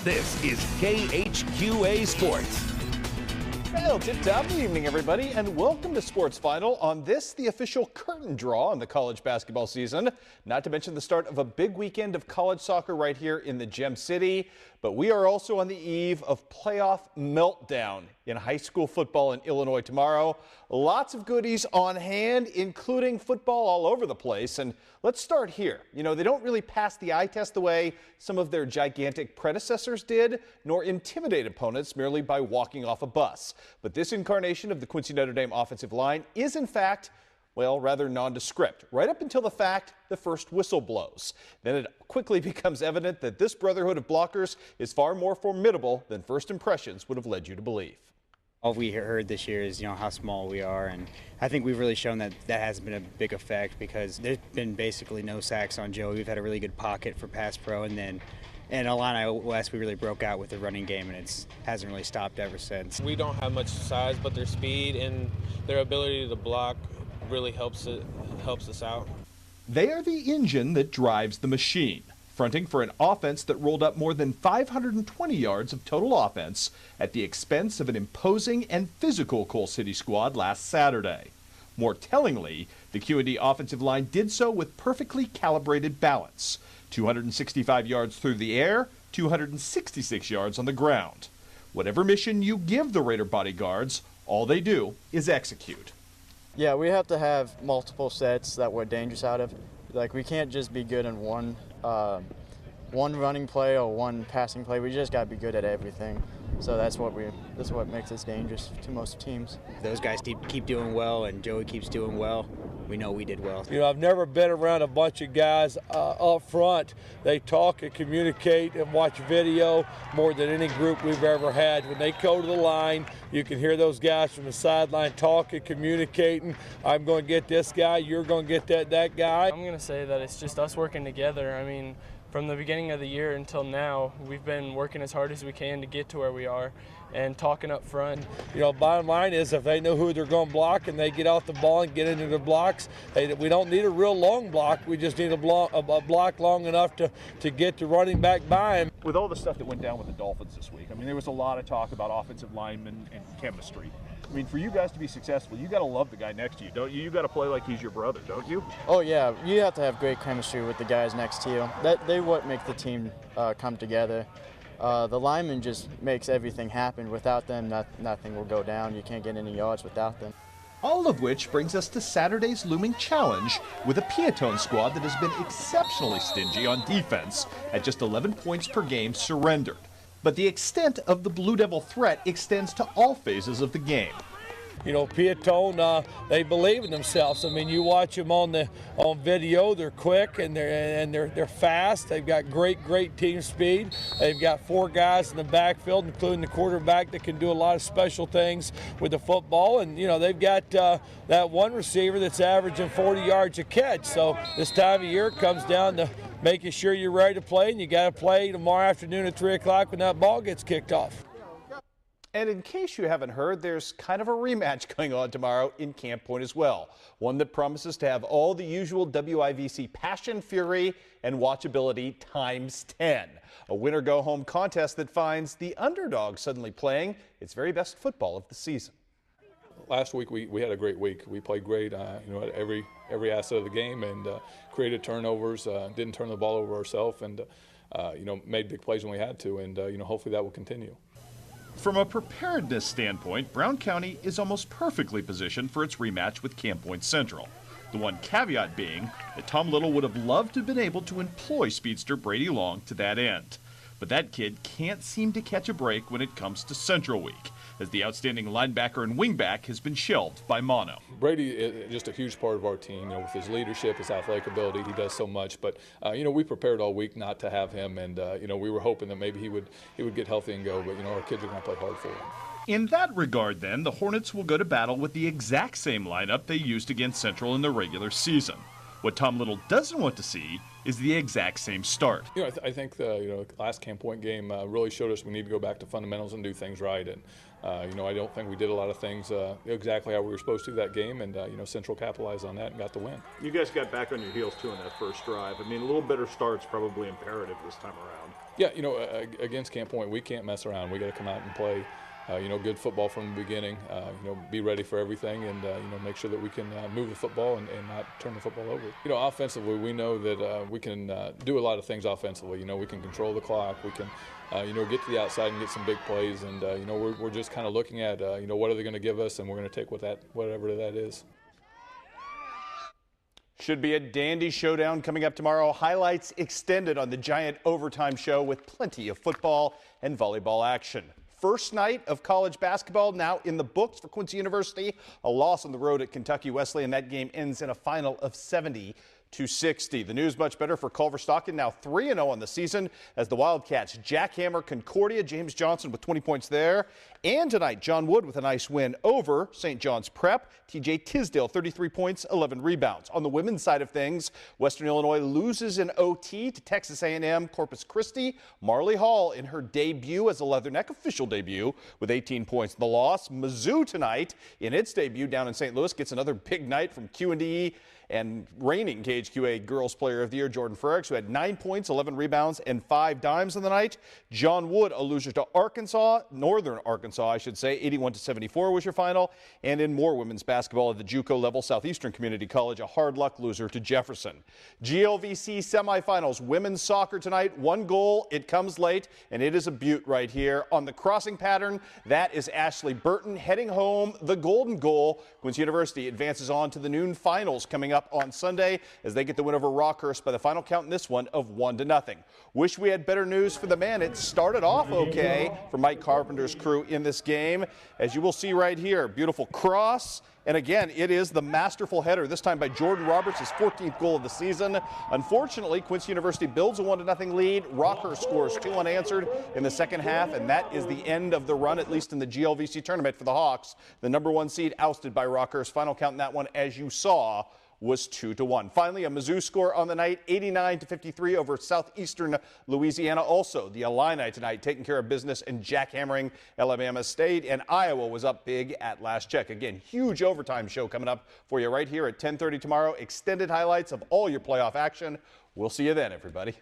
This is KHQA Sports. Well, tip-top evening, everybody, and welcome to Sports Final. On this, the official curtain draw on the college basketball season. Not to mention the start of a big weekend of college soccer right here in the Gem City. But we are also on the eve of playoff meltdown in high school football in Illinois tomorrow. Lots of goodies on hand, including football all over the place. And let's start here. You know, they don't really pass the eye test the way some of their gigantic predecessors did, nor intimidate opponents merely by walking off a bus. But this incarnation of the Quincy Notre Dame offensive line is, in fact, well, rather nondescript, right up until the first whistle blows. Then it quickly becomes evident that this brotherhood of blockers is far more formidable than first impressions would have led you to believe. All we heard this year is, how small we are, and I think we've really shown that hasn't been a big effect because there's been basically no sacks on Joey. We've had a really good pocket for pass pro, and then in Illini West we really broke out with the running game, and it hasn't really stopped ever since. We don't have much size, but their speed and their ability to block really helps us out. They are the engine that drives the machine, fronting for an offense that rolled up more than 520 yards of total offense at the expense of an imposing and physical Coal City squad last Saturday. More tellingly, the Q&D offensive line did so with perfectly calibrated balance. 265 yards through the air, 266 yards on the ground. Whatever mission you give the Raider bodyguards, all they do is execute. Yeah, we have to have multiple sets that we're dangerous out of. Like, we can't just be good in one running play or one passing play. We just got to be good at everything. So that's what makes us dangerous to most teams. Those guys keep doing well, and Joey keeps doing well. We know we did well. I've never been around a bunch of guys up front. They talk and communicate and watch video more than any group we've ever had. When they go to the line, you can hear those guys from the sideline talking, communicating. I'm going to get this guy. You're going to get that guy. I'm going to say that it's just us working together. I mean, from the beginning of the year until now, we've been working as hard as we can to get to where we are and talking up front. Bottom line is if they know who they're going to block and they get off the ball and get into the blocks, we don't need a real long block. We just need a block long enough to get the running back by him. With all the stuff that went down with the Dolphins this week, I mean, there was a lot of talk about offensive linemen and chemistry. I mean, for you guys to be successful, you got to love the guy next to you, don't you? You got to play like he's your brother, don't you? Oh yeah, you have to have great chemistry with the guys next to you. They what make the team come together. The lineman just makes everything happen. Without them, nothing will go down. You can't get any yards without them. All of which brings us to Saturday's looming challenge with a Piatone squad that has been exceptionally stingy on defense at just 11 points per game surrendered. But the extent of the Blue Devil threat extends to all phases of the game. Piatone, they believe in themselves. I mean, you watch them on video. They're quick and they're fast. They've got great team speed. They've got 4 guys in the backfield, including the quarterback, that can do a lot of special things with the football. And they've got that one receiver that's averaging 40 yards a catch. So this time of year it comes down to making sure you're ready to play, and you got to play tomorrow afternoon at 3 o'clock when that ball gets kicked off. And in case you haven't heard, there's kind of a rematch going on tomorrow in Camp Point as well. One that promises to have all the usual WIVC passion, fury, and watchability times 10. A winner-go-home contest that finds the underdog suddenly playing its very best football of the season. Last week we had a great week. We played great, at every asset of the game, and created turnovers. Didn't turn the ball over ourselves, and made big plays when we had to, and hopefully that will continue. From a preparedness standpoint, Brown County is almost perfectly positioned for its rematch with Camp Point Central. The one caveat being that Tom Little would have loved to have been able to employ speedster Brady Long to that end. But that kid can't seem to catch a break when it comes to Central Week, as the outstanding linebacker and wingback has been shelved by Mono. Brady is just a huge part of our team. With his leadership, his athletic ability, he does so much. But we prepared all week not to have him, and we were hoping that maybe he would get healthy and go. But our kids are going to play hard for him. In that regard, then, the Hornets will go to battle with the exact same lineup they used against Central in the regular season. What Tom Little doesn't want to see is the exact same start. I think the last Camp Point game really showed us we need to go back to fundamentals and do things right. And I don't think we did a lot of things exactly how we were supposed to that game. And Central capitalized on that and got the win. You guys got back on your heels too in that first drive. I mean, a little better start's probably imperative this time around. Yeah, against Camp Point, we can't mess around. We got to come out and play, good football from the beginning. Be ready for everything, and make sure that we can move the football and not turn the football over. Offensively, we know that we can do a lot of things offensively. We can control the clock. We can, get to the outside and get some big plays. And we're just kind of looking at what are they going to give us, and we're going to take whatever that is. Should be a dandy showdown coming up tomorrow. Highlights extended on the Giant Overtime Show with plenty of football and volleyball action. First night of college basketball now in the books for Quincy University. A loss on the road at Kentucky Wesleyan. That game ends in a final of 70-60. The news much better for Culver Stockton, now 3-0 on the season as the Wildcats jackhammer Concordia. James Johnson with 20 points there. And tonight, John Wood with a nice win over St. John's Prep. TJ Tisdale, 33 points, 11 rebounds. On the women's side of things, Western Illinois loses in OT to Texas A&M Corpus Christi. Marley Hall in her debut as a Leatherneck official debut with 18 points in the loss. Mizzou tonight in its debut down in St. Louis gets another big night from Q&D and reigning KHQA Girls Player of the Year, Jordan Frericks, who had 9 points, 11 rebounds, and 5 dimes in the night. John Wood, a loser to Arkansas, Northern Arkansas, I should say, 81-74 was your final. And in more women's basketball at the JUCO level, Southeastern Community College, a hard luck loser to Jefferson. GLVC semifinals, women's soccer tonight, 1 goal, it comes late, and it is a beaut right here. On the crossing pattern, that is Ashley Burton heading home the golden goal. Quincy University advances on to the noon finals coming up on Sunday as they get the win over Rockhurst by the final count in this one of 1-0. Wish we had better news for the men. It started off okay for Mike Carpenter's crew in this game. As you will see right here, beautiful cross. And again, it is the masterful header, this time by Jordan Roberts, his 14th goal of the season. Unfortunately, Quincy University builds a 1-0 lead. Rockhurst scores 2 unanswered in the second half, and that is the end of the run, at least in the GLVC tournament for the Hawks. The #1 seed ousted by Rockhurst. Final count in that one, as you saw, was 2-1. Finally, a Mizzou score on the night, 89-53 over Southeastern Louisiana. Also, the Illini tonight taking care of business and jackhammering Alabama State, and Iowa was up big at last check. Again, huge overtime show coming up for you right here at 10:30 tomorrow. Extended highlights of all your playoff action. We'll see you then, everybody.